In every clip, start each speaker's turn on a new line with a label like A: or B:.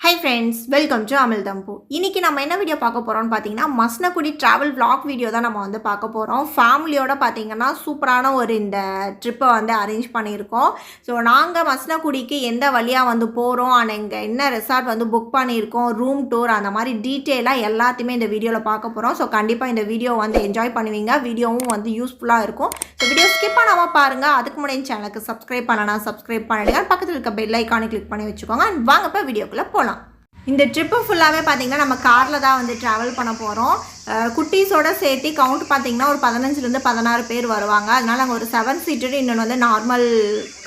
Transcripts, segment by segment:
A: Hi friends, welcome to Amil Dampu. இன்னைக்கு நம்ம என்ன வீடியோ பார்க்க போறோம்னு பாத்தீங்கன்னா மஸ்னகுடி டிராவல் vlog வீடியோ தான் நம்ம வந்து பார்க்க போறோம். ஃபேமிலியோட பாத்தீங்கன்னா சூப்பரான ஒரு இந்த ட்ரிப்பை வந்து அரேஞ்ச் பண்ணியிருக்கோம். ஸோ நாங்கள் மஸ்னகுடிக்கு எந்த வழியா வந்து போறோம் அண்ட் இங்கே என்ன ரெசார்ட் வந்து புக் பண்ணியிருக்கோம், ரூம் டூர் அந்த மாதிரி டீட்டெயிலாக எல்லாத்தையுமே இந்த வீடியோவில் பார்க்க போறோம். ஸோ கண்டிப்பாக இந்த வீடியோ வந்து என்ஜாய் பண்ணுவீங்க. வீடியோவும் வந்து யூஸ்ஃபுல்லாக இருக்கும். ஸோ வீடியோ ஸ்கிப் பண்ணாமல் பாருங்க. அதுக்கு முன்னாடி சேனலுக்கு சப்ஸ்கிரைப் பண்ணனா சப்ஸ்கிரைப் பண்ணிடுங்க. பக்கத்தில் இருக்க பெல் ஐக்கானை கிளிக் பண்ணி வச்சுக்கோங்க. வாங்க இப்போ வீடியோக்குள்ளே போகலாம். இந்த ட்ரிப்பு ஃபுல்லாகவே பார்த்திங்கன்னா நம்ம காரில் தான் வந்து ட்ராவல் பண்ண போகிறோம். குட்டீஸோட சேர்த்து கவுண்ட் பார்த்திங்கன்னா ஒரு 15லேருந்து 16 பேர் வருவாங்க. அதனால் நாங்கள் ஒரு 7 சீட்டர் இன்னொன்று வந்து நார்மல்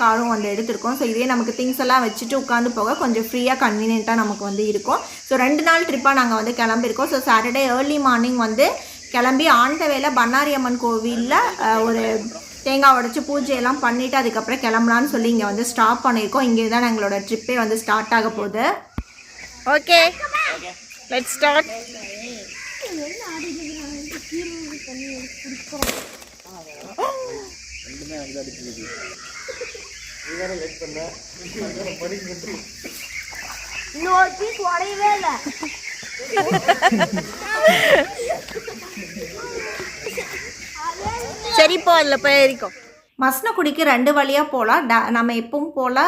A: காரும் வந்து எடுத்திருக்கோம். ஸோ இதே நமக்கு திங்ஸ் எல்லாம் வச்சுட்டு உட்காந்து போக கொஞ்சம் ஃப்ரீயாக கன்வீனியண்ட்டாக நமக்கு வந்து இருக்கும். ஸோ 2 நாள் ட்ரிப்பாக நாங்கள் வந்து கிளம்பியிருக்கோம். ஸோ சாட்டர்டே ஏர்லி மார்னிங் வந்து கிளம்பி ஆன் த வேல பண்ணாரி அம்மன் கோவிலில் ஒரு தேங்காய் உடச்சி பூஜையெல்லாம் பண்ணிவிட்டு அதுக்கப்புறம் கிளம்பலான்னு சொல்லி இங்கே வந்து ஸ்டாப் பண்ணியிருக்கோம். இங்கே தான் எங்களோட ட்ரிப்பே வந்து ஸ்டார்ட் ஆக போகுது. Okay, let's start.
B: இன்னொரு பீஸ் உடையவே இல்லை.
A: சரி, இப்போ அதில் போய் ஏறிக்கோ. மஸ்னகுடிக்கு 2 வழியாக போகலாம். நம்ம எப்பவும் போல்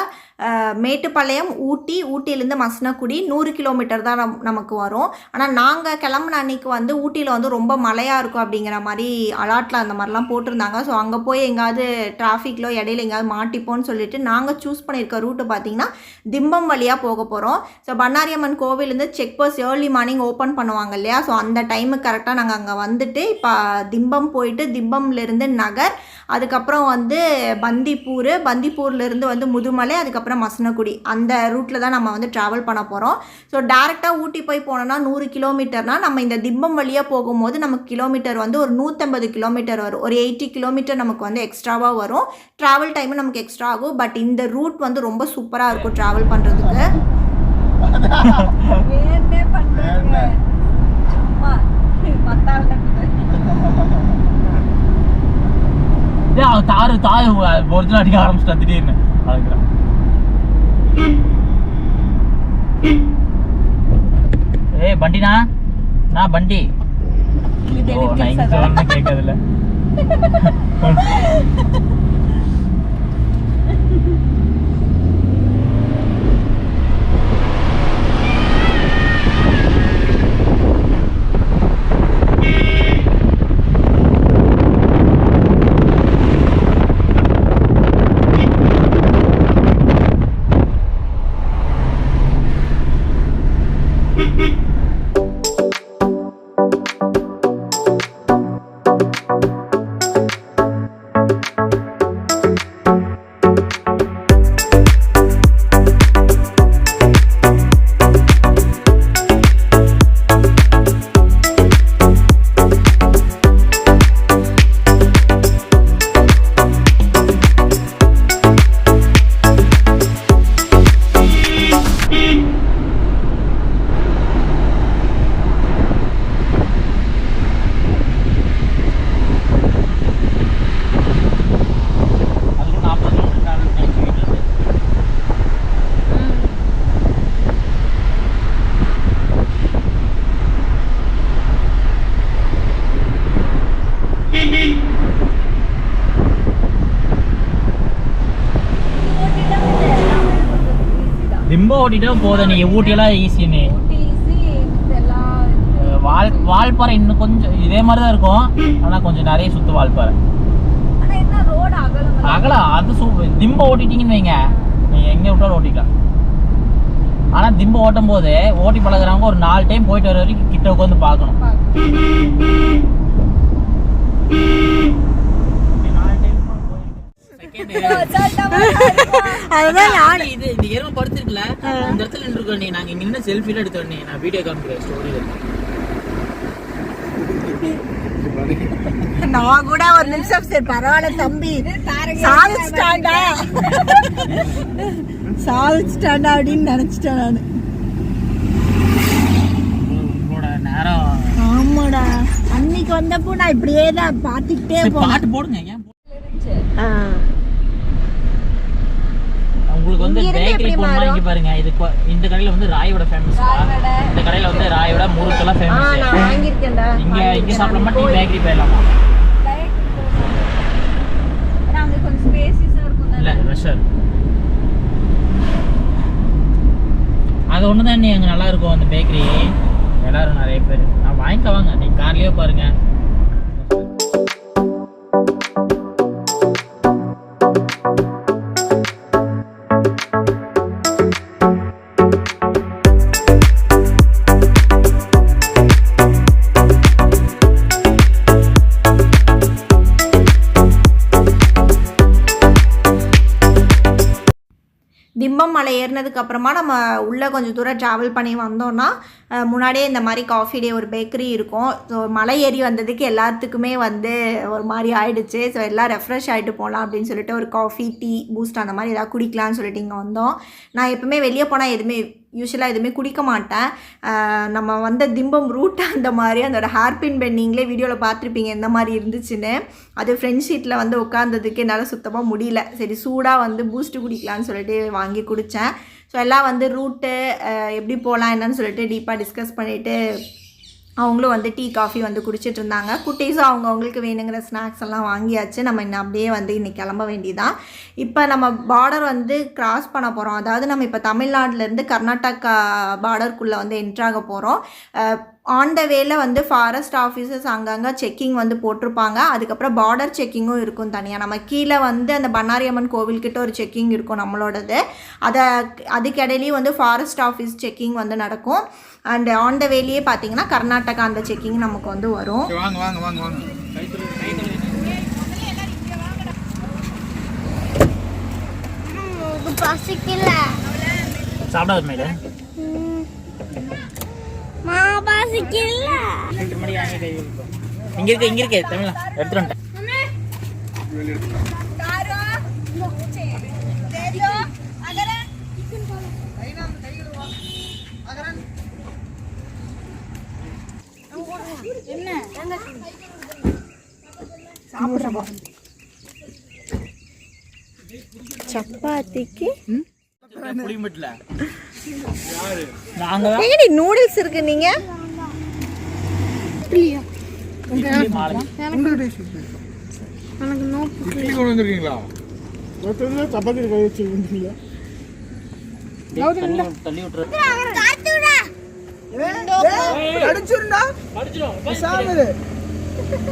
A: மேட்டுப்பாளையம் ஊட்டியிலேருந்து மஸ்னகுடி 100 கிலோமீட்டர் தான் நமக்கு வரும். ஆனால் நாங்கள் கிளம்புன அன்னைக்கு வந்து ஊட்டியில் வந்து ரொம்ப மழையாக இருக்கும் அப்படிங்கிற மாதிரி அலாட்டில் அந்த மாதிரிலாம் போட்டிருந்தாங்க. ஸோ அங்கே போய் எங்கேயாவது டிராஃபிக்கிலோ இடையில எங்கேயாவது மாட்டிப்போன்னு சொல்லிட்டு நாங்கள் சூஸ் பண்ணியிருக்க ரூட்டு பார்த்திங்கன்னா திம்பம் வழியாக போக போகிறோம். ஸோ பண்ணாரியம்மன் கோவிலேருந்து check post early morning open பண்ணுவாங்க இல்லையா? ஸோ அந்த டைமுக்கு கரெக்டாக நாங்கள் அங்கே வந்துட்டு இப்போ திம்பம் போயிட்டு திம்பம்லேருந்து நகர், அதுக்கப்புறம் வந்து பந்திப்பூர்லேருந்து வந்து முதுமலை, அதுக்கப்புறம் மஸ்னகுடி அந்த ரூட்டில் தான் நம்ம வந்து ட்ராவல் பண்ண போகிறோம். ஸோ டேரெக்டாக ஊட்டி போய் போனோன்னா 100 கிலோமீட்டர்னால் நம்ம இந்த திம்பம் வழியாக போகும்போது நமக்கு கிலோமீட்டர் வந்து ஒரு 150 கிலோமீட்டர் வரும். ஒரு 80 கிலோமீட்டர் நமக்கு வந்து எக்ஸ்ட்ராவாக வரும். ட்ராவல் டைமும் நமக்கு எக்ஸ்ட்ரா ஆகும். பட் இந்த ரூட் வந்து ரொம்ப சூப்பராக இருக்கும் ட்ராவல் பண்ணுறதுக்கு.
C: தாரு ஒரிஜினல் அடிக்க ஆரம்பிச்சிட்டா திடீர்னு. பண்டினா நான் பண்டி கேட்கறதில்ல. திம்பம் ஓட்டிட்டா போதும். நீ ஊட்டியெல்லாம் ஈஸின்னு வால்பாறை இன்னும் கொஞ்சம் இதே மாதிரி தான் இருக்கும். ஆனால் கொஞ்சம் நிறைய சுற்று வால்பாறை அகலம். அது திம்பம் ஓட்டிட்டீங்கன்னு வைங்க, நீங்கள் எங்கே விட்டாலும் ஓட்டிக்கலாம். ஆனால் திம்பம் ஓட்டும் போது ஓட்டி பழகுறவங்க ஒரு 4 டைம் போயிட்டு வர வரைக்கும் கிட்ட உட்காந்து பார்க்கணும்.
A: நான் கூட ஒரு நிமிஷம் சரி பரவாயில்ல தம்பி சாதிச்சிட்டாண்டா அப்படின்னு நினைச்சிட்டேன் நான். ஆமாடா, அன்னைக்கு வந்தப்போ நான் இப்படியே தான் பார்த்துக்கிட்டே
C: பாட்டு போடுங்க. உங்களுக்கு வந்து பேக்கரி போனா இங்க பாருங்க. இது இந்த கடையில வந்து ராயோட ஃபேமஸ். இந்த கடையில வந்து ராயோட முறுக்கெல்லாம் ஃபேமஸ்.
A: நான் வாங்கியிருக்கேன்டா.
C: இங்க சாப்பிடலாமா டீ பேக்கரி போயிடலாமா?
B: அங்க கொஞ்சம் ஸ்பேசிஸா இருக்கும்.
C: இல்ல ரஷ்ஷர் அது ஒன்று தான் அங்கே நல்லா இருக்கும் அந்த பேக்கரி. எல்லாரும் நிறைய பேர் நான் வாங்கிக்க வாங்க. நீங்கள் கார்லேயே பாருங்க.
A: திம்பம் மலை ஏறினதுக்கு அப்புறமா நம்ம உள்ளே கொஞ்சம் தூரம் ட்ராவல் பண்ணி வந்தோம்னா முன்னாடியே இந்த மாதிரி காஃபி டே ஒரு பேக்கரி இருக்கும். ஸோ மலை ஏறி வந்ததுக்கு எல்லாத்துக்குமே வந்து ஒரு மாதிரி ஆயிடுச்சு. ஸோ எல்லாம் ரெஃப்ரெஷ் ஆகிட்டு போகலாம் அப்படின்னு சொல்லிட்டு ஒரு காஃபி டீ பூஸ்ட் அந்த மாதிரி ஏதாவது குடிக்கலான்னு சொல்லிட்டு இங்கே வந்தோம். நான் எப்பவுமே வெளியே போனால் யூஸ்வலாக எதுவுமே குடிக்க மாட்டேன். நம்ம வந்த திம்பம் ரூட் அந்த மாதிரி அதோட ஹேர்பின் பெண்ட் நீங்களே வீடியோவில் பார்த்துருப்பீங்க எந்த மாதிரி இருந்துச்சுன்னு. அது ஃப்ரெண்ட் சீட்டில் வந்து உட்காந்ததுக்கு என்னால் சுத்தமாக முடியல. சரி சூடாக வந்து பூஸ்ட்டு குடிக்கலான்னு சொல்லிட்டு வாங்கி குடித்தேன். ஸோ எல்லாம் வந்து ரூட்டு எப்படி போகலாம் என்னன்னு சொல்லிட்டு டீப்பாக டிஸ்கஸ் பண்ணிவிட்டு அவங்களும் வந்து டீ காஃபி வந்து குடிச்சிட்டு இருந்தாங்க. குட்டீஸும் அவங்களுக்கு வேணுங்கிற ஸ்நாக்ஸ் எல்லாம் வாங்கியாச்சு. நம்ம இன்னும் அப்படியே வந்து இன்றைக்கி கிளம்ப வேண்டியதான். இப்போ நம்ம பார்டர் வந்து கிராஸ் பண்ண போகிறோம். அதாவது நம்ம இப்போ தமிழ்நாட்டிலேருந்து கர்நாடகா பார்டருக்குள்ளே வந்து என்ட்ராக போகிறோம். ஆன் த வேல வந்து ஃபாரஸ்ட் ஆஃபீஸர்ஸ் அங்கங்கே செக்கிங் வந்து போட்டிருப்பாங்க. அதுக்கப்புறம் பார்டர் செக்கிங்கும் இருக்கும் தனியாக. நம்ம கீழே வந்து அந்த பண்ணாரியம்மன் கோவில்கிட்ட ஒரு செக்கிங் இருக்கும் நம்மளோடது. அதுக்கிடையிலையும் வந்து ஃபாரஸ்ட் ஆஃபீஸ் செக்கிங் வந்து நடக்கும். அண்ட் ஆன் த வேலையே பார்த்தீங்கன்னா கர்நாடகா அந்த செக்கிங் நமக்கு வந்து வரும்.
C: சாப்பிடாது மேல இங்க இருக்கு தமிழா எடுத்துட்டு வந்துட்டேன்.
A: சப்பாத்திக்கு நூடுல்ஸ் இருக்கு. நீங்க
D: சப்பாத்தி கை வச்சு
C: தள்ளி விட்டுரு.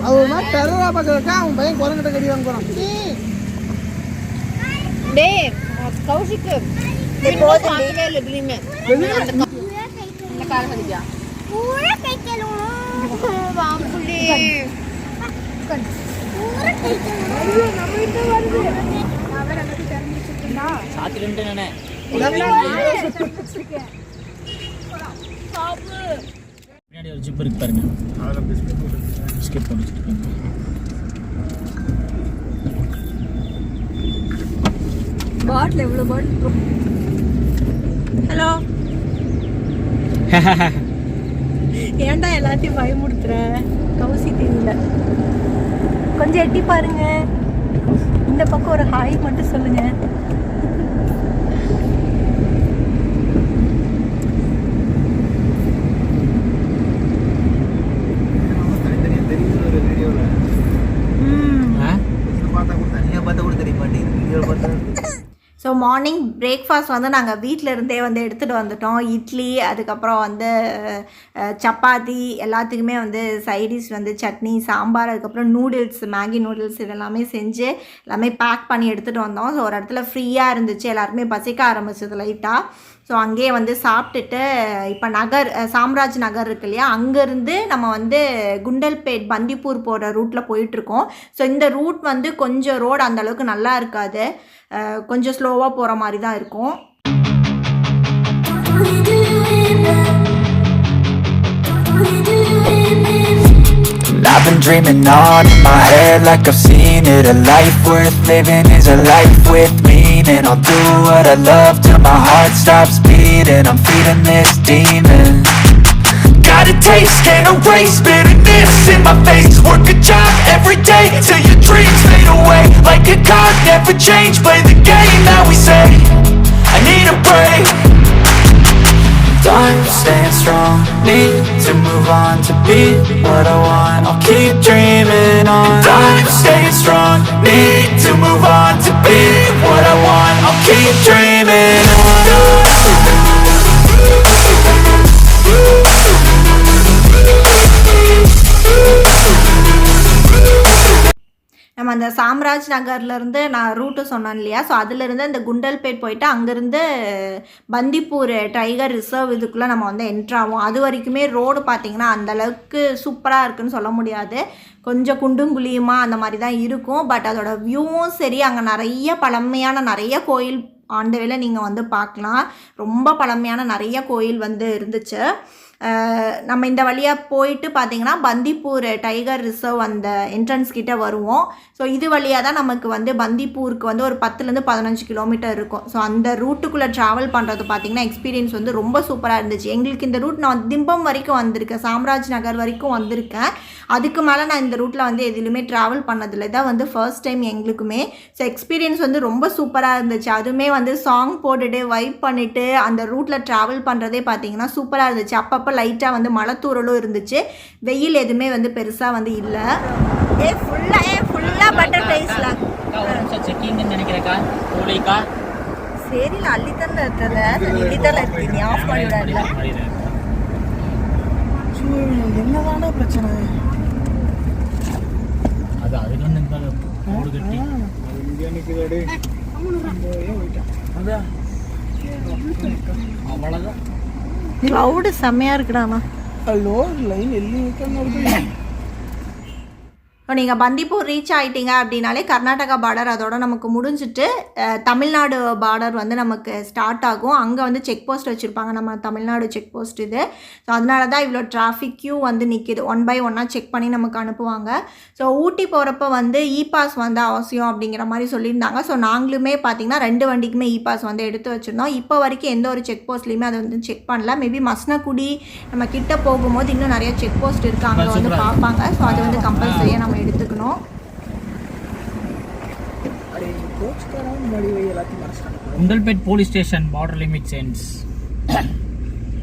D: அவன் டெரரா பார்க்கறக்கா அவன் பையன் குரங்கிட்ட கடி வாங்க போறான்.
B: டேய் கௌஷிக் போதே லெப்லிமே இந்த கார ஹதியா பூரா கைக்கலோ வாம்புடி பூரா கைக்கலோ நம்ம இந்த வருது அவர நமக்கு தெரிஞ்சிருக்கா
C: சாத்திரன்ட்டு நானே
B: சாப்பு
C: பின்னாடி ஒரு ஜிப் இருக்கு பாருங்க.
D: அதல
C: பிஸ்கட் போட்டு வச்சிருக்கீங்க.
B: பாட்டில் எவ்வளோ பாட்டில்.
A: ஹலோ ஏன்டா எல்லாத்தையும் பயமுடுத்துற? கவுசி தெரியல. கொஞ்சம் எட்டி பாருங்க. இந்த பக்கம் ஒரு ஹாய் மட்டும் சொல்லுங்க. ஸோ மார்னிங் பிரேக்ஃபாஸ்ட் வந்து நாங்கள் வீட்டில் இருந்தே வந்து எடுத்துகிட்டு வந்துட்டோம். இட்லி, அதுக்கப்புறம் வந்து சப்பாத்தி, எல்லாத்துக்குமே வந்து சைடிஷ் வந்து சட்னி, சாம்பார், அதுக்கப்புறம் நூடுல்ஸ், மேகி நூடுல்ஸ் இதெல்லாமே செஞ்சு எல்லாமே பேக் பண்ணி எடுத்துகிட்டு வந்தோம். ஸோ ஒரு இடத்துல ஃப்ரீயாக இருந்துச்சு. எல்லாருமே பசிக்க ஆரம்பிச்சது லைட்டாக. ஸோ அங்கேயே வந்து சாப்பிட்டுட்டு இப்போ சாம்ராஜ் நகர் இருக்கு இல்லையா, அங்கேருந்து நம்ம வந்து குண்டல்பேட் பந்திப்பூர் போகிற ரூட்டில் போயிட்டுருக்கோம். ஸோ இந்த ரூட் வந்து கொஞ்சம் ரோடு அந்தளவுக்கு நல்லா இருக்காது. கொஞ்சம் ஸ்லோவாக போகிற மாதிரி தான் இருக்கும்.
E: I've been dreaming on in my head like I've seen it. A life worth living is a life with meaning. I'll do what I love till my heart stops beating. I'm feeding this demon. Got a taste, can't erase bitterness in my face. Work a job every day till your dreams fade away. Like a card, never change, play the game that we say. I need a break. I'm staying strong, need to move on to be what I want. I'll keep dreaming on. I'm staying strong, need to move on to be what I want. I'll keep dreaming on.
A: நம்ம அந்த சாம்ராஜ் நகர்லேருந்து நான் route சொன்னேன் இல்லையா, so அதுலேருந்து இந்த குண்டல்பேட் போயிட்டு அங்கேருந்து பந்திப்பூர் டைகர் ரிசர்வ் இதுக்குள்ளே நம்ம வந்து என்ட்ராகும். அது வரைக்குமே ரோடு பார்த்திங்கன்னா அந்தளவுக்கு சூப்பராக இருக்குதுன்னு சொல்ல முடியாது, கொஞ்சம் குண்டும் குழியுமா அந்த மாதிரி தான் இருக்கும். பட் அதோட வியூவும் சரி, அங்கே நிறைய பழமையான நிறைய கோயில் ஆண்ட வேளை நீங்கள் வந்து பார்க்கலாம். ரொம்ப பழமையான நிறைய கோயில் வந்து இருந்துச்சு. நம்ம இந்த வழியாக போயிட்டு பார்த்திங்கன்னா பந்திப்பூர் டைகர் ரிசர்வ் அந்த என்ட்ரன்ஸ் கிட்டே வருவோம். ஸோ இது வழியாக தான் நமக்கு வந்து பந்திப்பூருக்கு வந்து ஒரு 10 to 15 கிலோமீட்டர் இருக்கும். ஸோ அந்த ரூட்டுக்குள்ளே ட்ராவல் பண்ணுறது பார்த்திங்கன்னா எக்ஸ்பீரியன்ஸ் வந்து ரொம்ப சூப்பராக இருந்துச்சு. எங்களுக்கு இந்த ரூட் நான் திம்பம் வரைக்கும் வந்திருக்கேன், சாம்ராஜ் நகர் வரைக்கும் வந்திருக்கேன். அதுக்கு மேலே நான் இந்த ரூட்டில் வந்து எதுலையுமே ட்ராவல் பண்ணதில்லை, தான் வந்து ஃபர்ஸ்ட் டைம் எங்களுக்குமே. ஸோ எக்ஸ்பீரியன்ஸ் வந்து ரொம்ப சூப்பராக இருந்துச்சு. அதுவுமே வந்து சாங் போட்டுட்டு வைப் பண்ணிவிட்டு அந்த ரூட்டில் ட்ராவல் பண்ணுறதே பார்த்திங்கன்னா சூப்பராக இருந்துச்சு. அப்பப்போ லைட்டாக வந்து மழை தூறலும் இருந்துச்சு, வெயில் எதுவுமே வந்து பெருசாக வந்து இல்லை. ஃபுல்லாக பட்டர்ஃப்ளைஸ்ல
C: செக்கிங்னு நினைக்கிறேக்கா போலிக்கா.
A: சரி, நான் அள்ளித்தல்ல இருக்கு, நீ ஆஃப் பண்ணிவிடாதுல.
D: என்னதான பிரச்சனை?
C: அது அதுக்கு வந்து ஓடு கட்டி அவ்வளோதான்.
A: க்ளவுடு செம்மையாக இருக்குடாண்ணா.
D: ஹலோ லைன் எல்லி வைக்கணும்.
A: ஸோ நீங்கள் பந்திப்பூர் ரீச் ஆகிட்டீங்க அப்படின்னாலே கர்நாடகா பார்டர் அதோட நமக்கு முடிஞ்சிட்டு தமிழ்நாடு பார்டர் வந்து நமக்கு ஸ்டார்ட் ஆகும். அங்கே வந்து செக் போஸ்ட் வச்சுருப்பாங்க, நம்ம தமிழ்நாடு செக் போஸ்ட் இது. ஸோ அதனால தான் இவ்வளோ டிராஃபிக் கியூ வந்து நிற்கிது. 1 by 1 செக் பண்ணி நமக்கு அனுப்புவாங்க. ஸோ ஊட்டி போகிறப்ப வந்து இ பாஸ் வந்து அவசியம் அப்படிங்கிற மாதிரி சொல்லியிருந்தாங்க. ஸோ நாங்களுமே பார்த்திங்கன்னா 2 வண்டிக்குமே இ பாஸ் வந்து எடுத்து வச்சுருந்தோம். இப்போ வரைக்கும் எந்த ஒரு செக் போஸ்ட்லேயுமே அதை வந்து செக் பண்ணல. மேபி மஸ்னகுடி நம்ம கிட்ட போகும்போது இன்னும் நிறைய செக் போஸ்ட் இருக்குது, அங்கே வந்து பார்ப்பாங்க. ஸோ அது வந்து கம்பல்சரியாக நம்ம எடுத்துக்கணும்.
C: Gundlupet police station border limit சென்ஸ்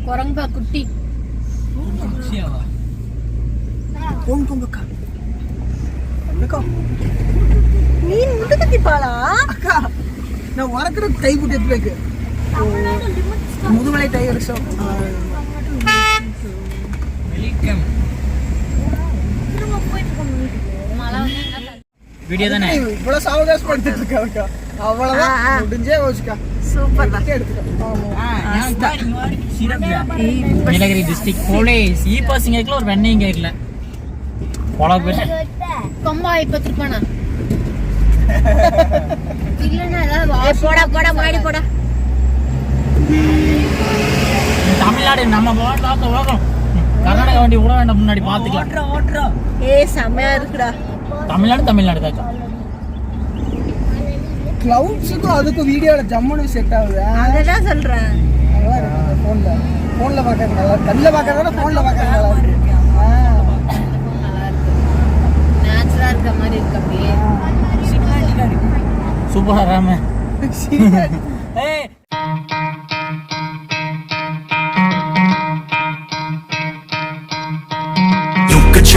B: குரங்கா குட்டி
A: நீ முட்டுக்கத்திப்பாளா
D: அக்கா, நான் வரக்கிற கைப்புட்டு எப்படி Mudumalai tiger show
C: welcome video தானே
D: இவ்வளவு சாவகாசப்படுத்திட்டு இருக்காக்கா. அவ்வளவுதான் முடிஞ்சே வச்சுக்கா.
A: சூப்பர் தான்.
C: Nilgiri district police e passing கேட்கல, ஒரு வெண்ணையும் கேட்கல.
B: கொம்பா இப்ப திருப்பானா இல்லன்னா ஏதாவது போடா மாடி போடா.
C: தமிழ்நாடு நம்ம போகணும், கர்நாடகா வண்டி விட வேண்டாம், முன்னாடி பார்த்துக்கலாம்.
A: செம்மையா இருக்குடா.
C: தமிழ்நாடு தாக்கா.
D: கிளவுட்ஸுக்கும் அதுக்கும் வீடியோல ஜம்முன்னு செட் ஆகுது.
A: அதெல்லாம் சொல்றேன்.
D: நல்லா இருக்கு. போன்ல பார்க்கறது நல்லா இருக்கு. கண்ணில் பார்க்கறத போன்ல பார்க்கறது நல்லா இருக்கு.
B: நேச்சுரலா இருக்க மாதிரி இருக்கு. அப்படியே
C: சூப்பரா Rama.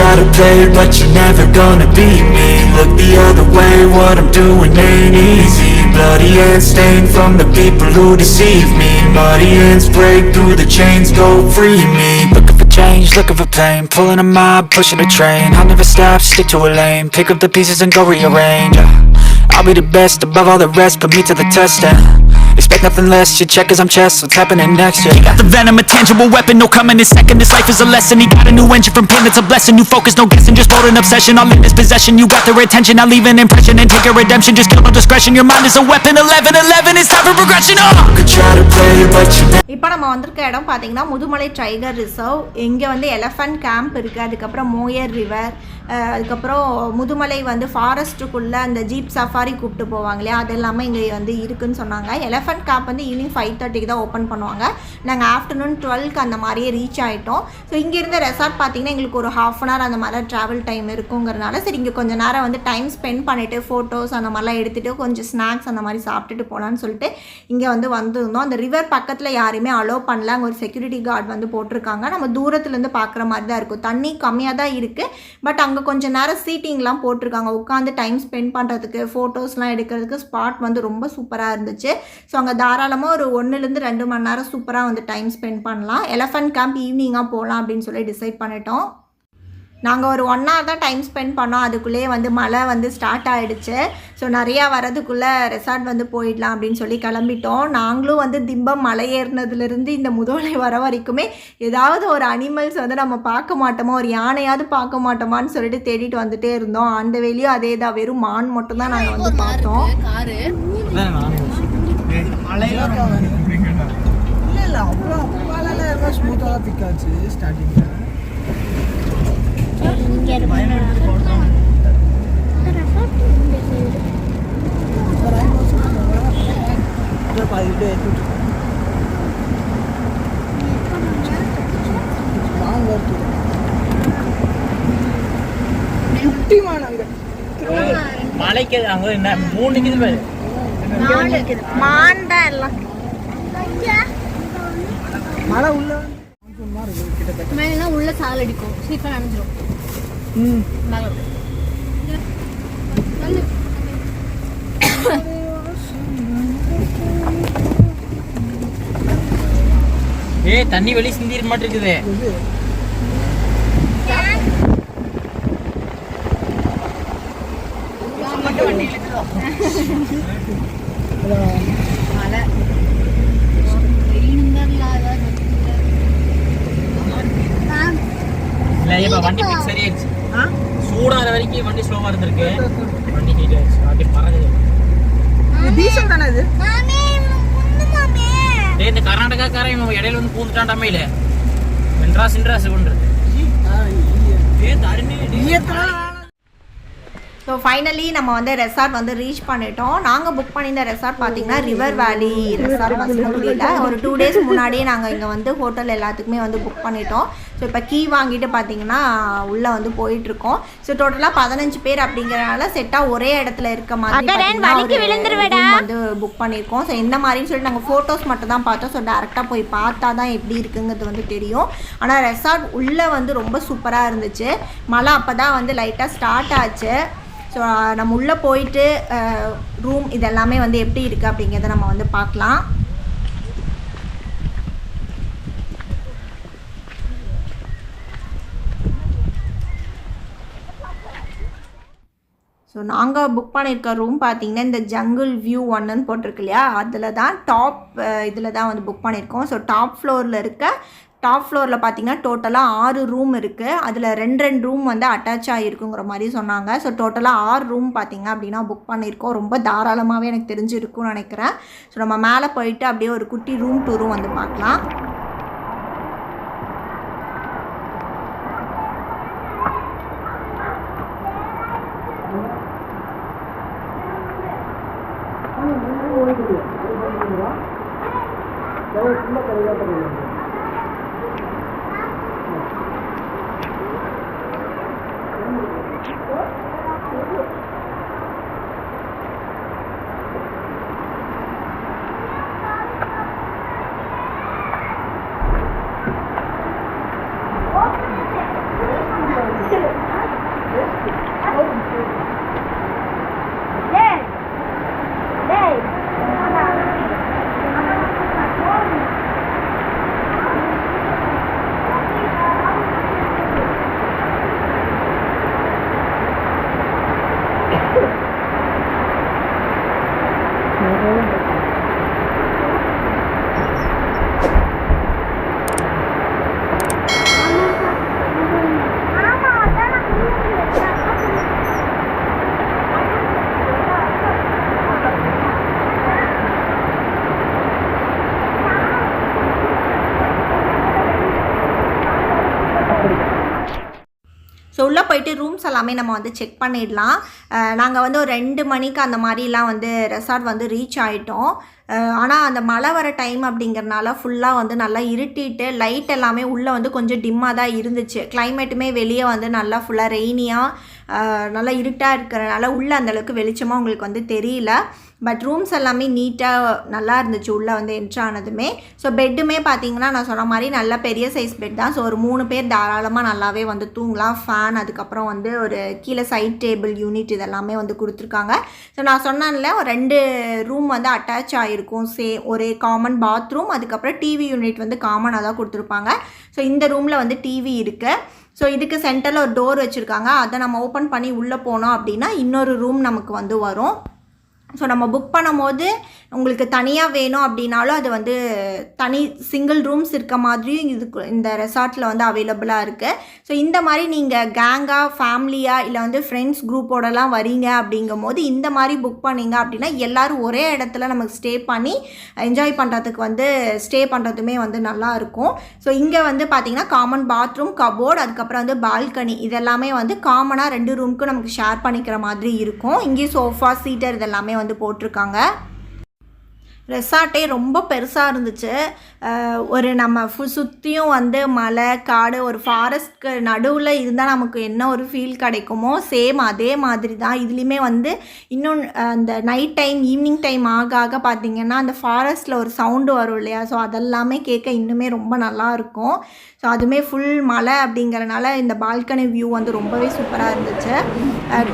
E: Try to play it, but you're never gonna beat me. Look the other way, what I'm doing ain't easy. Bloody hands stained from the people who deceive me. Muddy hands break through the chains, go free me. Looking for change, looking for pain, pulling a mob, pushing a train. I'll never stop, stick to a lane, pick up the pieces and go rearrange. I'll be the best above all the rest, put me to the test and expect nothing less, you check as I'm chess, what's happening next, yeah. You got the venom, a tangible weapon, no coming in second. This life is a lesson, he got a new engine from pain, that's a blessing. New focus, no guessing, just wrote an obsession. All in his possession, you got their attention. I'll leave an impression and take a redemption. Just kill no discretion, your mind is a weapon. 11-11, it's time for progression. Try to play it, but you
A: இப்போ நம்ம வந்திருக்க இடம் பார்த்தீங்கன்னா Mudumalai tiger reserve. இங்கே வந்து elephant camp இருக்குது, அதுக்கப்புறம் Moir river, அதுக்கப்புறம் முதுமலை வந்து ஃபாரஸ்ட்டுக்குள்ளே அந்த ஜீப் சஃபாரி கூப்பிட்டு போவாங்க இல்லையா, அது எல்லாமே இங்கே வந்து இருக்குதுன்னு சொன்னாங்க. எலஃபண்ட் எலஃபண்ட் கேம்ப் வந்து ஈவினிங் 5:30 தான் ஓப்பன் பண்ணுவாங்க. நாங்கள் ஆஃப்டர்நூன் 12க்கு அந்த மாதிரியே ரீச் ஆகிட்டோம். ஸோ இங்கேருந்து ரெசார்ட் பார்த்திங்கன்னா எங்களுக்கு ஒரு 1/2 hour அந்த மாதிரி ட்ராவல் டைம் இருக்குங்கிறனால சரி இங்கே கொஞ்சம் நேரம் வந்து டைம் ஸ்பெண்ட் பண்ணிவிட்டு ஃபோட்டோஸ் அந்த மாதிரிலாம் எடுத்துகிட்டு கொஞ்சம் ஸ்நாக்ஸ் அந்த மாதிரி சாப்பிட்டுட்டு போகலான்னு சொல்லிட்டு இங்கே வந்திருந்தோம். அந்த ரிவர் பக்கத்தில் யாரையுமே அலோவ் பண்ணல. அங்கே ஒரு செக்யூரிட்டி கார்டு வந்து போட்டிருக்காங்க. நம்ம தூரத்துலேருந்து பார்க்குற மாதிரி தான் இருக்கும். தண்ணி கம்மியாக தான் இருக்குது. பட் அங்கே கொஞ்சம் நேரம் சீட்டிங்லாம் போட்டிருக்காங்க. உட்காந்து டைம் ஸ்பெண்ட் பண்ணுறதுக்கு ஃபோட்டோஸ்லாம் எடுக்கிறதுக்கு ஸ்பாட் வந்து ரொம்ப சூப்பராக இருந்துச்சு. ஸோ அங்கே தாராளமாக ஒரு 1-2 மணி நேரம் சூப்பராக வந்து டைம் ஸ்பெண்ட் பண்ணலாம். எலஃபண்ட் கேம்ப் ஈவினிங்காக போகலாம் அப்படின்னு சொல்லி டிசைட் பண்ணிட்டோம். நாங்கள் ஒரு 1 hour தான் டைம் ஸ்பெண்ட் பண்ணோம். அதுக்குள்ளேயே வந்து மழை வந்து ஸ்டார்ட் ஆகிடுச்சு. ஸோ நிறையா வரதுக்குள்ளே ரெசார்ட் வந்து போயிடலாம் அப்படின்னு சொல்லி கிளம்பிட்டோம். நாங்களும் வந்து திம்பம் மலை ஏறினதுலேருந்து இந்த முதலை வர வரைக்குமே ஏதாவது ஒரு அனிமல்ஸ் வந்து நம்ம பார்க்க மாட்டோமா, ஒரு யானையாவது பார்க்க மாட்டோமான்னு சொல்லிட்டு தேடிட்டு வந்துட்டே இருந்தோம். அந்த வேலையும் அதே தான், வெறும் மான் மட்டும்தான் நாங்கள் வந்து பார்த்தோம்.
D: இல்லை அப்புறம் அப்போ ஸ்மூத்தாக தான் பிக்காச்சு ஸ்டார்டிங்கில்.
C: மலைக்கு அங்க என்ன 3 நிக்குது பாரு.
A: மான் தான் எல்லாம்.
D: மழை உள்ள
B: மேலாம் உள்ள சால் அடிக்கும், சீக்கிரம் அணைஞ்சிரும்.
C: தண்ணி வெளியே சிந்திர மாட்டு இருக்குது.
B: மழை
C: வண்டி சரியாயிருச்சு. சூடாகிற வரைக்கும் வண்டி ஸ்லோவா இருந்திருக்கு. வண்டி ஹீட் ஆயிடுச்சு. அப்படி பறகுது.
D: டீசல் தானே இது?
C: இந்த கர்நாடகாக்காரன் இடையில வந்து பூந்துட்டான் டமையில. மெட்ராஸ் இன்ட்ராஸ் பண்றது.
A: ஸோ ஃபைனலி நம்ம வந்து ரெசார்ட் வந்து ரீச் பண்ணிட்டோம். நாங்கள் புக் பண்ணியிருந்த ரெசார்ட் பார்த்திங்கன்னா ரிவர் வேலி ரெசார்ட் மசனகுடியில். ஒரு 2 days முன்னாடியே நாங்கள் இங்கே வந்து ஹோட்டல் எல்லாத்துக்குமே வந்து புக் பண்ணிட்டோம். ஸோ இப்போ கீ வாங்கிட்டு பார்த்திங்கன்னா உள்ளே வந்து போயிட்டுருக்கோம். ஸோ டோட்டலாக 15 பேர் அப்படிங்கிறனால செட்டாக ஒரே இடத்துல இருக்க மாதிரி வந்து புக் பண்ணியிருக்கோம். ஸோ எந்த மாதிரின்னு சொல்லிட்டு நாங்கள் ஃபோட்டோஸ் மட்டும் தான் பார்த்தோம். ஸோ டேரெக்டாக போய் பார்த்தா தான் எப்படி இருக்குங்கிறது வந்து தெரியும். ஆனால் ரெசார்ட் உள்ளே வந்து ரொம்ப சூப்பராக இருந்துச்சு. மழை அப்போ தான் வந்து லைட்டாக ஸ்டார்ட் ஆச்சு. ஸோ நம்ம உள்ளே போயிட்டு ரூம் இதெல்லாமே வந்து எப்படி இருக்குது அப்படிங்கிறத நம்ம வந்து பார்க்கலாம். ஸோ நாங்கள் புக் பண்ணியிருக்க ரூம் பார்த்திங்கன்னா இந்த ஜங்கிள் வியூ 1ன்னு போட்டிருக்கு இல்லையா, அதில் தான் டாப் இதில் தான் வந்து புக் பண்ணியிருக்கோம். ஸோ டாப் ஃப்ளோரில் பார்த்திங்கன்னா டோட்டலாக 6 ரூம் இருக்குது. அதில் 2 ரூம் வந்து அட்டாச் ஆகிருக்குங்கிற மாதிரி சொன்னாங்க. ஸோ டோட்டலாக 6 ரூம் பார்த்திங்க அப்படின்னா புக் பண்ணியிருக்கோம். ரொம்ப தாராளமாகவே எனக்கு தெரிஞ்சிருக்கும்னு நினைக்கிறேன். ஸோ நம்ம மேலே போயிட்டு அப்படியே ஒரு குட்டி ரூம் டூரும் வந்து பார்க்கலாம். ஸோ உள்ளே போயிட்டு ரூம்ஸ் எல்லாமே நம்ம வந்து செக் பண்ணிடலாம். நாங்கள் வந்து ஒரு 2 மணிக்கு அந்த மாதிரிலாம் வந்து ரெசார்ட் வந்து ரீச் ஆகிட்டோம். ஆனால் அந்த மழை வர டைம் அப்படிங்கிறனால ஃபுல்லாக வந்து நல்லா இருட்டிட்டு லைட் எல்லாமே உள்ளே வந்து கொஞ்சம் டிம்மாக தான் இருந்துச்சு. கிளைமேட்டுமே வெளியே வந்து நல்லா ஃபுல்லாக ரெய்னியாக நல்லா இருட்டாக இருக்கிறனால உள்ளே அந்தளவுக்கு வெளிச்சமாக உங்களுக்கு வந்து தெரியல. பட் ரூம்ஸ் எல்லாமே நீட்டாக நல்லா இருந்துச்சு உள்ளே வந்து என்ட்ரு ஆனதுமே. ஸோ பெட்டுமே பார்த்தீங்கன்னா நான் சொன்ன மாதிரி நல்ல பெரிய சைஸ் பெட் தான். ஸோ ஒரு 3 பேர் தாராளமாக நல்லாவே வந்து தூங்கலாம். ஃபேன், அதுக்கப்புறம் வந்து ஒரு கீழே சைட் டேபிள் யூனிட் இதெல்லாமே வந்து கொடுத்துருக்காங்க. ஸோ நான் சொன்னேன்ல ஒரு 2 ரூம் வந்து அட்டாச் ஆகிருக்கும். ஒரே காமன் பாத்ரூம், அதுக்கப்புறம் டிவி யூனிட் வந்து காமனாக தான் கொடுத்துருப்பாங்க. ஸோ இந்த ரூமில் வந்து டிவி இருக்குது. ஸோ இதுக்கு சென்டரில் ஒரு டோர் வச்சுருக்காங்க. அதை நம்ம ஓப்பன் பண்ணி உள்ளே போனோம் அப்படின்னா இன்னொரு ரூம் நமக்கு வந்து வரும். ஸோ நம்ம புக் பண்ணும்போது உங்களுக்கு தனியாக வேணும் அப்படின்னாலும் அது வந்து தனி சிங்கிள் ரூம்ஸ் இருக்க மாதிரியும் இதுக்கு இந்த ரெசார்ட்டில் வந்து அவைலபிளாக இருக்குது. ஸோ இந்த மாதிரி நீங்கள் கேங்காக, ஃபேமிலியாக, இல்லை வந்து ஃப்ரெண்ட்ஸ் குரூப்போடலாம் வரீங்க அப்படிங்கும் போது இந்த மாதிரி புக் பண்ணிங்க அப்படின்னா எல்லோரும் ஒரே இடத்துல நமக்கு ஸ்டே பண்ணி என்ஜாய் பண்ணுறதுக்கு வந்து ஸ்டே பண்ணுறதுமே வந்து நல்லாயிருக்கும். ஸோ இங்கே வந்து பார்த்திங்கன்னா காமன் பாத்ரூம், கபோர்டு, அதுக்கப்புறம் வந்து பால்கனி இதெல்லாமே வந்து காமனாக 2 ரூமுக்கும் நமக்கு ஷேர் பண்ணிக்கிற மாதிரி இருக்கும். இங்கேயும் சோஃபா, சீட்டர் இதெல்லாமே வந்து போட்டிருக்காங்க. ரெசார்ட்டே ரொம்ப பெருசாக இருந்துச்சு. ஒரு நம்ம சுற்றியும் வந்து மலை, காடு, ஒரு ஃபாரஸ்ட்க்கு நடுவில் இருந்தால் நமக்கு என்ன ஒரு ஃபீல் கிடைக்குமோ சேம் அதே மாதிரி தான் இதுலேயுமே வந்து. இன்னும் அந்த நைட் டைம், ஈவினிங் டைம் ஆக ஆக பார்த்திங்கன்னா அந்த ஃபாரஸ்ட்டில் ஒரு சவுண்டு வரும் இல்லையா, ஸோ அதெல்லாமே கேட்க இன்னுமே ரொம்ப நல்லாயிருக்கும். ஸோ அதுவுமே ஃபுல் மலை அப்படிங்கிறனால இந்த பால்கனி வியூ வந்து ரொம்பவே சூப்பராக இருந்துச்சு.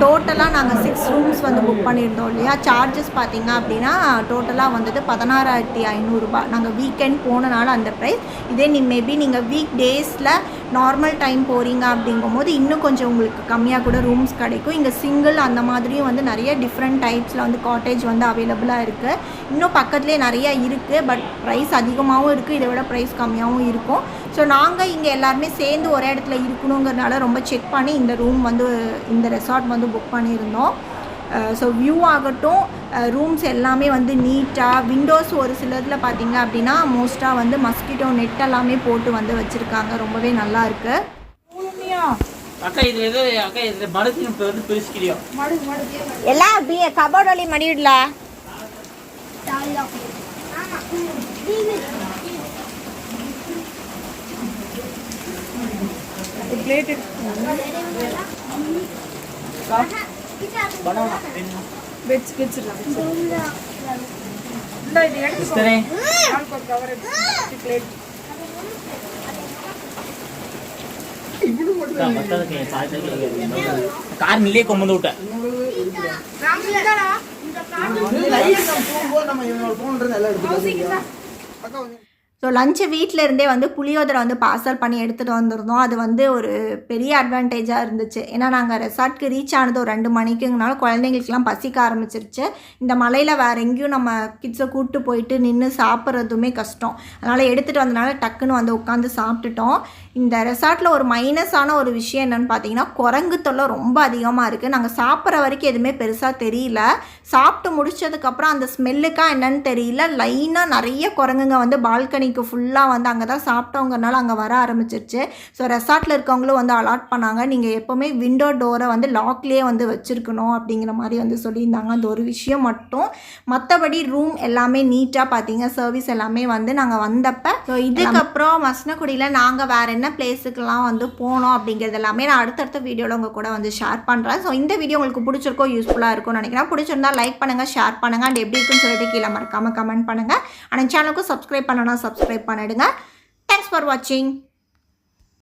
A: டோட்டலாக நாங்கள் 6 ரூம்ஸ் வந்து புக் பண்ணியிருந்தோம் இல்லையா. சார்ஜஸ் பார்த்திங்க அப்படின்னா டோட்டலாக வந்தது 16,500 ரூபாய். நாங்கள் வீக்கெண்ட் போனனால அந்த ப்ரைஸ். இதே மேபி நீங்கள் வீக் டேஸில் நார்மல் டைம் போகிறீங்க அப்படிங்கும்போது இன்னும் கொஞ்சம் உங்களுக்கு கம்மியாக கூட ரூம்ஸ் கிடைக்கும். இங்கே சிங்கிள் அந்த மாதிரியும் வந்து நிறைய டிஃப்ரெண்ட் டைப்ஸில் வந்து காட்டேஜ் வந்து அவைலபிளாக இருக்குது. இன்னும் பக்கத்துலேயே நிறையா இருக்குது. பட் ப்ரைஸ் அதிகமாகவும் இருக்குது, இதை விட ப்ரைஸ் கம்மியாகவும் இருக்கும். ஸோ நாங்கள் இங்கே எல்லாருமே சேர்ந்து ஒரே இடத்துல இருக்கணுங்கிறதுனால ரொம்ப செக் பண்ணி இந்த ரூம் வந்து இந்த ரெசார்ட் வந்து புக் பண்ணியிருந்தோம். ஸோ வியூ ஆகட்டும், ரூம்ஸ் எல்லாமே வந்து நீட்டாக, விண்டோஸ் ஒரு சிலதில் பார்த்திங்க அப்படின்னா மோஸ்ட்டாக வந்து மஸ்கிட்டோ நெட் எல்லாமே போட்டு வந்து வச்சுருக்காங்க. ரொம்பவே நல்லா இருக்குது.
C: அக்கா இது எது அக்கா இது மடுக்கு வந்து பிரிச்சுக்கிறியோ
A: எல்லாம் அப்படியே கபோர்ட் வழி மடிவிடல.
B: பிளேட் வச்சிடலாம். இந்த இது எடுத்துக்கோங்க. ஆளுக்கு ஒரு கவர் எடுத்து பிளேட்
C: கார் நிலையே கொண்டு விட்டேன்.
A: ஸோ லஞ்சு வீட்டில் இருந்தே வந்து புளியோதரை வந்து பார்சல் பண்ணி எடுத்துகிட்டு வந்திருந்தோம். அது வந்து ஒரு பெரிய அட்வான்டேஜாக இருந்துச்சு. ஏன்னா நாங்கள் ரெசார்ட்க்கு ரீச் ஆனது ஒரு 2 மணிக்குங்கனால குழந்தைங்களுக்குலாம் பசிக்க ஆரம்பிச்சிருச்சு. இந்த மலையில் வேறு எங்கேயும் நம்ம கிட்ஸை கூப்பிட்டு போயிட்டு நின்று சாப்பிட்றதுமே கஷ்டம். அதனால் எடுத்துகிட்டு வந்தனால டக்குன்னு வந்து உட்காந்து சாப்பிட்டுட்டோம். இந்த ரெசார்ட்டில் ஒரு மைனஸான ஒரு விஷயம் என்னென்னு பார்த்தீங்கன்னா குரங்கு தொல்லை ரொம்ப அதிகமாக இருக்குது. நாங்கள் சாப்பிட்ற வரைக்கும் எதுவுமே பெருசாக தெரியல. சாப்பிட்டு முடிச்சதுக்கப்புறம் அந்த ஸ்மெல்லுக்காக என்னன்னு தெரியல, லைனாக நிறைய குரங்குங்க வந்து பால்கனிக்கு ஃபுல்லாக வந்து அங்கே தான் சாப்பிட்டவங்கனால அங்கே வர ஆரம்பிச்சிருச்சு. ஸோ ரெசார்ட்டில் இருக்கவங்களும் வந்து அலாட் பண்ணாங்க, நீங்கள் எப்போவுமே விண்டோ டோரை வந்து லாக்லேயே வந்து வச்சுருக்கணும் அப்படிங்கிற மாதிரி வந்து சொல்லியிருந்தாங்க. அந்த ஒரு விஷயம் மட்டும். மற்றபடி ரூம் எல்லாமே நீட்டாக பார்த்தீங்க, சர்வீஸ் எல்லாமே வந்து நாங்கள் வந்தப்போ. ஸோ இதுக்கப்புறம் மசனகுடியில் நாங்கள் வேறு என்ன பிளேஸுக்கெல்லாம் வந்து போனோம் அப்படிங்கிறது எல்லாமே நான் அடுத்தடுத்த வீடியோவில் உங்கள் கூட வந்து ஷேர் பண்ணுறேன். ஸோ இந்த வீடியோ உங்களுக்கு பிடிச்சிருக்கோ, யூஸ்ஃபுல்லாக இருக்கும்னு நினைக்கிறேன். பிடிச்சிருந்தா லைக் பண்ணுங்கள், ஷேர் பண்ணுங்கள், அண்ட் எப்படி இருக்குன்னு சொல்லிட்டு கீழே மறக்காமல் கமெண்ட் பண்ணுங்கள். ஆனால் சேனலுக்கும் சப்ஸ்கிரைப் பண்ணனா சப்ஸ்கிரைப் பண்ணிடுங்க. தேங்க்ஸ் ஃபார் வாட்சிங்.